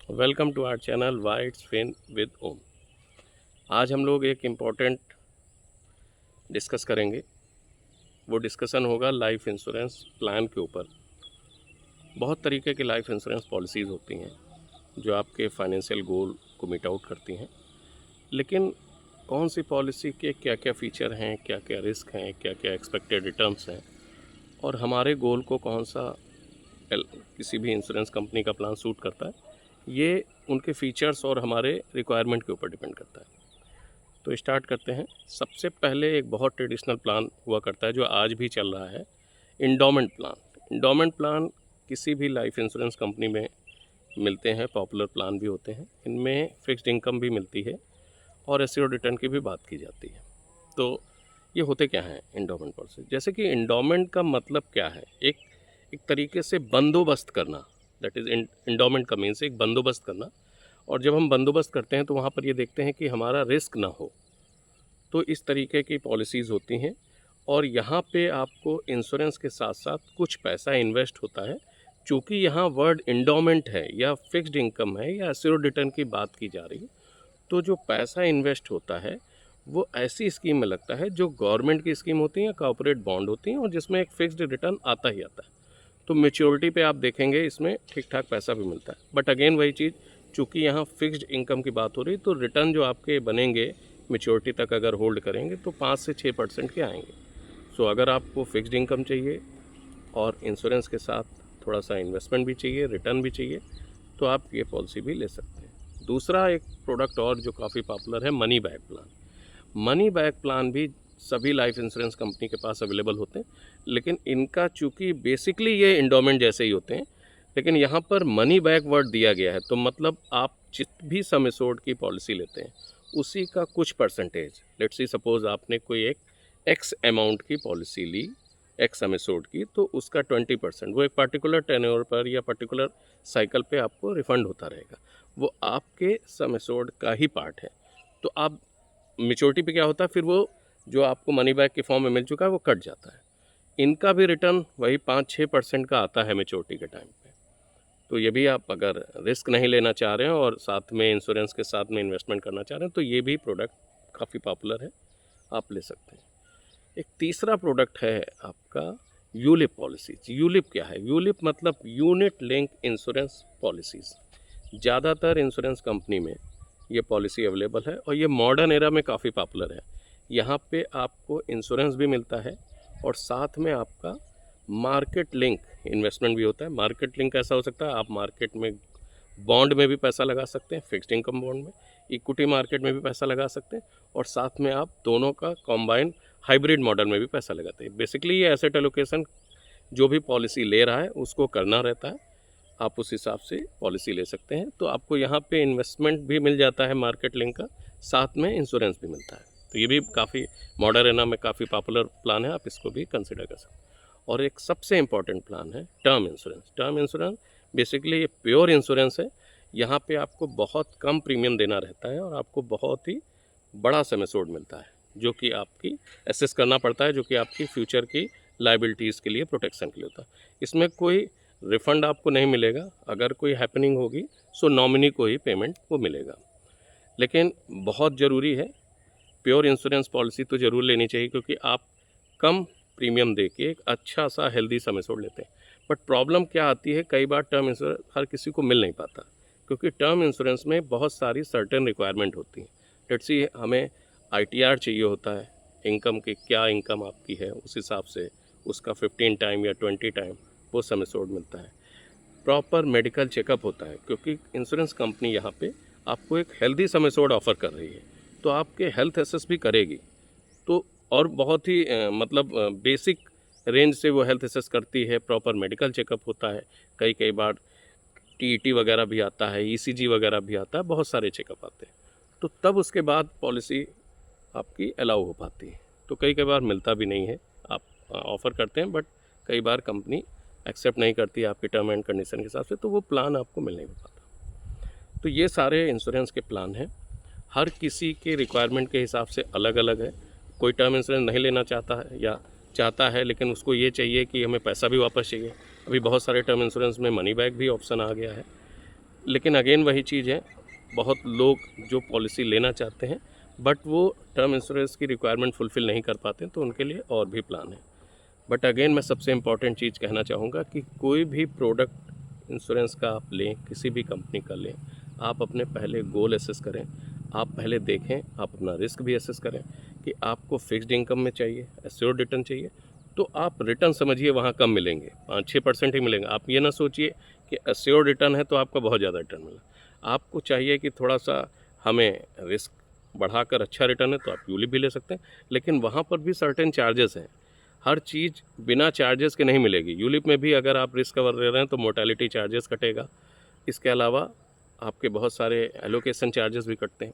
Welcome to our channel why it's fin with Om. आज हम लोग एक इम्पॉर्टेंट डिस्कस करेंगे। वो डिस्कशन होगा लाइफ इंश्योरेंस प्लान के ऊपर। बहुत तरीके की लाइफ इंश्योरेंस पॉलिसीज़ होती हैं जो आपके फाइनेंशियल गोल को मीट आउट करती हैं, लेकिन कौन सी पॉलिसी के क्या क्या फ़ीचर हैं, क्या क्या रिस्क हैं, क्या क्या एक्सपेक्टेड रिटर्न्स हैं और हमारे गोल को कौन सा किसी भी इंश्योरेंस कंपनी का प्लान सूट करता है, ये उनके फीचर्स और हमारे रिक्वायरमेंट के ऊपर डिपेंड करता है। तो स्टार्ट करते हैं। सबसे पहले एक बहुत ट्रेडिशनल प्लान हुआ करता है जो आज भी चल रहा है, इंडोमेंट प्लान। इंडोमेंट प्लान किसी भी लाइफ इंश्योरेंस कंपनी में मिलते हैं, पॉपुलर प्लान भी होते हैं। इनमें फिक्स्ड इनकम भी मिलती है और एश्योर्ड रिटर्न की भी बात की जाती है। तो ये होते क्या हैं इंडोमेंट पॉलिसी? जैसे कि इंडोमेंट का मतलब क्या है, एक तरीके से बंदोबस्त करना। दैट इज़ इंडोमेंट का मीन्स एक बंदोबस्त करना। और जब हम बंदोबस्त करते हैं तो वहाँ पर ये देखते हैं कि हमारा रिस्क ना हो, तो इस तरीके की पॉलिसीज़ होती हैं। और यहाँ पे आपको इंश्योरेंस के साथ साथ कुछ पैसा इन्वेस्ट होता है। चूँकि यहाँ वर्ड इंडोमेंट है या फिक्स्ड इनकम है या एश्योर्ड रिटर्न की बात की जा रही है, तो जो पैसा इन्वेस्ट होता है वो ऐसी स्कीम में लगता है जो गवर्नमेंट की स्कीम होती हैं, कॉर्पोरेट बॉन्ड होती हैं और जिसमें एक फिक्स्ड रिटर्न आता ही आता है। तो मैच्योरिटी पे आप देखेंगे इसमें ठीक ठाक पैसा भी मिलता है। बट अगेन वही चीज़, चूँकि यहाँ फिक्स्ड इनकम की बात हो रही, तो रिटर्न जो आपके बनेंगे मैच्योरिटी तक अगर होल्ड करेंगे तो 5 से 6% के आएंगे। सो अगर आपको फिक्स्ड इनकम चाहिए और इंश्योरेंस के साथ थोड़ा सा इन्वेस्टमेंट भी चाहिए, रिटर्न भी चाहिए, तो आप ये पॉलिसी भी ले सकते हैं। दूसरा एक प्रोडक्ट और जो काफ़ी पॉपुलर है, money back plan. Money back plan भी सभी लाइफ इंश्योरेंस कंपनी के पास अवेलेबल होते हैं, लेकिन इनका चूँकि बेसिकली ये इंडोमेंट जैसे ही होते हैं, लेकिन यहाँ पर मनी बैक वर्ड दिया गया है। तो मतलब आप जित भी सम एश्योर्ड की पॉलिसी लेते हैं उसी का कुछ परसेंटेज, लेट्स सी सपोज आपने कोई एक एक्स अमाउंट की पॉलिसी ली, एक्स सम एश्योर्ड की, तो उसका 20% वो एक पर्टिकुलर टेन्योर पर या पर्टिकुलर साइकिल पे आपको रिफंड होता रहेगा। वो आपके सम एश्योर्ड का ही पार्ट है। तो आप मैच्योरिटी पे क्या होता है, फिर वो जो आपको मनी बैक के फॉर्म में मिल चुका है वो कट जाता है। इनका भी रिटर्न वही 5-6% का आता है मैच्योरिटी के टाइम पे। तो ये भी आप अगर रिस्क नहीं लेना चाह रहे हैं और साथ में इंश्योरेंस के साथ में इन्वेस्टमेंट करना चाह रहे हैं तो ये भी प्रोडक्ट काफ़ी पॉपुलर है, आप ले सकते हैं। एक तीसरा प्रोडक्ट है आपका यूलिप पॉलिसीज। यूलिप क्या है? यूलिप मतलब यूनिट लिंक इंश्योरेंस पॉलिसीज़। ज़्यादातर इंश्योरेंस कंपनी में ये पॉलिसी अवेलेबल है और ये मॉडर्न एरा में काफ़ी पॉपुलर है। यहाँ पे आपको इंश्योरेंस भी मिलता है और साथ में आपका मार्केट लिंक इन्वेस्टमेंट भी होता है। मार्केट लिंक ऐसा हो सकता है, आप मार्केट में बॉन्ड में भी पैसा लगा सकते हैं, फिक्स्ड इनकम बॉन्ड में, इक्विटी मार्केट में भी पैसा लगा सकते हैं और साथ में आप दोनों का कॉम्बाइन हाइब्रिड मॉडल में भी पैसा लगाते हैं। बेसिकली ये एसेट एलोकेशन जो भी पॉलिसी ले रहा है उसको करना रहता है, आप उस हिसाब से पॉलिसी ले सकते हैं। तो आपको यहाँ पे इन्वेस्टमेंट भी मिल जाता है मार्केट लिंक का, साथ में इंश्योरेंस भी मिलता है। तो ये भी काफ़ी मॉडर्न एना में काफ़ी पॉपुलर प्लान है, आप इसको भी कंसिडर कर सकते हैं। और एक सबसे इम्पॉर्टेंट प्लान है term insurance. Term insurance basically ये प्योर इंश्योरेंस है। यहाँ पे आपको बहुत कम प्रीमियम देना रहता है और आपको बहुत ही बड़ा सम एश्योर्ड मिलता है, जो कि आपकी एसेस करना पड़ता है, जो कि आपकी फ्यूचर की लाइबिलिटीज़ के लिए प्रोटेक्शन के लिए होता है। इसमें कोई रिफ़ंड आपको नहीं मिलेगा। अगर कोई हैपनिंग होगी सो नॉमिनी को ही पेमेंट वो मिलेगा। लेकिन बहुत ज़रूरी है, प्योर इंश्योरेंस पॉलिसी तो ज़रूर लेनी चाहिए, क्योंकि आप कम प्रीमियम दे के एक अच्छा सा हेल्दी सम एश्योर्ड लेते हैं। बट प्रॉब्लम क्या आती है, कई बार टर्म इंश्योरेंस हर किसी को मिल नहीं पाता, क्योंकि टर्म इंश्योरेंस में बहुत सारी सर्टेन रिक्वायरमेंट होती हैं। लेट्स सी हमें ITR चाहिए होता है, इनकम की क्या इनकम आपकी है उस हिसाब से उसका 15 टाइम या 20 टाइम वो सम एश्योर्ड मिलता है। प्रॉपर मेडिकल चेकअप होता है, क्योंकि इंश्योरेंस कंपनी यहाँ पे आपको एक हेल्दी सम एश्योर्ड ऑफ़र कर रही है, तो आपके हेल्थ एसेस भी करेगी। तो और बहुत ही मतलब बेसिक रेंज से वो हेल्थ एसेस करती है, प्रॉपर मेडिकल चेकअप होता है, कई कई बार TET वगैरह भी आता है, ECG वगैरह भी आता है, बहुत सारे चेकअप आते हैं। तो तब उसके बाद पॉलिसी आपकी अलाउ हो पाती है। तो कई कई बार मिलता भी नहीं है, आप ऑफ़र करते हैं बट कई बार कंपनी एक्सेप्ट नहीं करती है आपके टर्म एंड कंडीशन के हिसाब से, तो वो प्लान आपको मिल नहीं पाता। तो ये सारे इंश्योरेंस के प्लान हैं, हर किसी के रिक्वायरमेंट के हिसाब से अलग अलग है। कोई टर्म इंश्योरेंस नहीं लेना चाहता है या चाहता है लेकिन उसको ये चाहिए कि हमें पैसा भी वापस चाहिए। अभी बहुत सारे टर्म इंश्योरेंस में मनी बैक भी ऑप्शन आ गया है। लेकिन अगेन वही चीज़ है, बहुत लोग जो पॉलिसी लेना चाहते हैं बट वो टर्म इंश्योरेंस की रिक्वायरमेंट फुलफ़िल नहीं कर पाते, तो उनके लिए और भी प्लान है। बट अगेन मैं सबसे इम्पॉर्टेंट चीज़ कहना चाहूँगा कि कोई भी प्रोडक्ट इंश्योरेंस का आप लें, किसी भी कंपनी का लें, आप अपने पहले गोल एसेस करें। आप पहले देखें, आप अपना रिस्क भी एसेस करें कि आपको फिक्स्ड इनकम में चाहिए, एश्योर्ड रिटर्न चाहिए, तो आप रिटर्न समझिए वहाँ कम मिलेंगे, 5-6% ही मिलेंगे। आप ये ना सोचिए कि एश्योर्ड रिटर्न है तो आपका बहुत ज़्यादा रिटर्न मिला। आपको चाहिए कि थोड़ा सा हमें रिस्क बढ़ाकर अच्छा रिटर्न है, तो आप यूलिप भी ले सकते हैं, लेकिन वहाँ पर भी सर्टेन चार्जेस हैं। हर चीज़ बिना चार्जेस के नहीं मिलेगी। यूलिप में भी अगर आप रिस्क कवर ले रहे हैं तो मोर्टेलिटी चार्जेस कटेगा। इसके अलावा आपके बहुत सारे एलोकेशन चार्जेस भी कटते हैं।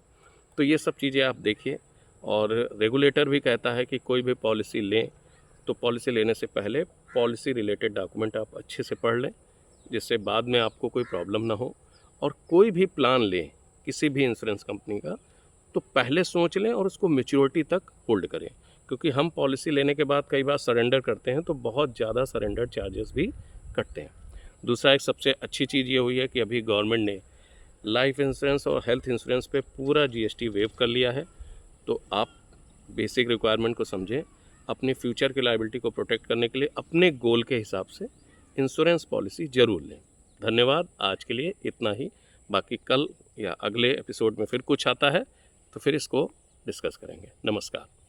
तो ये सब चीज़ें आप देखिए, और रेगुलेटर भी कहता है कि कोई भी पॉलिसी लें तो पॉलिसी लेने से पहले पॉलिसी रिलेटेड डॉक्यूमेंट आप अच्छे से पढ़ लें, जिससे बाद में आपको कोई प्रॉब्लम ना हो। और कोई भी प्लान लें किसी भी इंश्योरेंस कंपनी का, तो पहले सोच लें और उसको मैच्योरिटी तक होल्ड करें, क्योंकि हम पॉलिसी लेने के बाद कई बार सरेंडर करते हैं तो बहुत ज़्यादा सरेंडर चार्जेस भी कटते हैं। दूसरा एक सबसे अच्छी चीज़ ये हुई है कि अभी गवर्नमेंट ने लाइफ इंश्योरेंस और हेल्थ इंश्योरेंस पे पूरा जीएसटी वेव कर लिया है। तो आप बेसिक रिक्वायरमेंट को समझें, अपनी फ्यूचर की लायबिलिटी को प्रोटेक्ट करने के लिए अपने गोल के हिसाब से इंश्योरेंस पॉलिसी ज़रूर लें। धन्यवाद, आज के लिए इतना ही। बाकी कल या अगले एपिसोड में फिर कुछ आता है तो फिर इसको डिस्कस करेंगे। नमस्कार।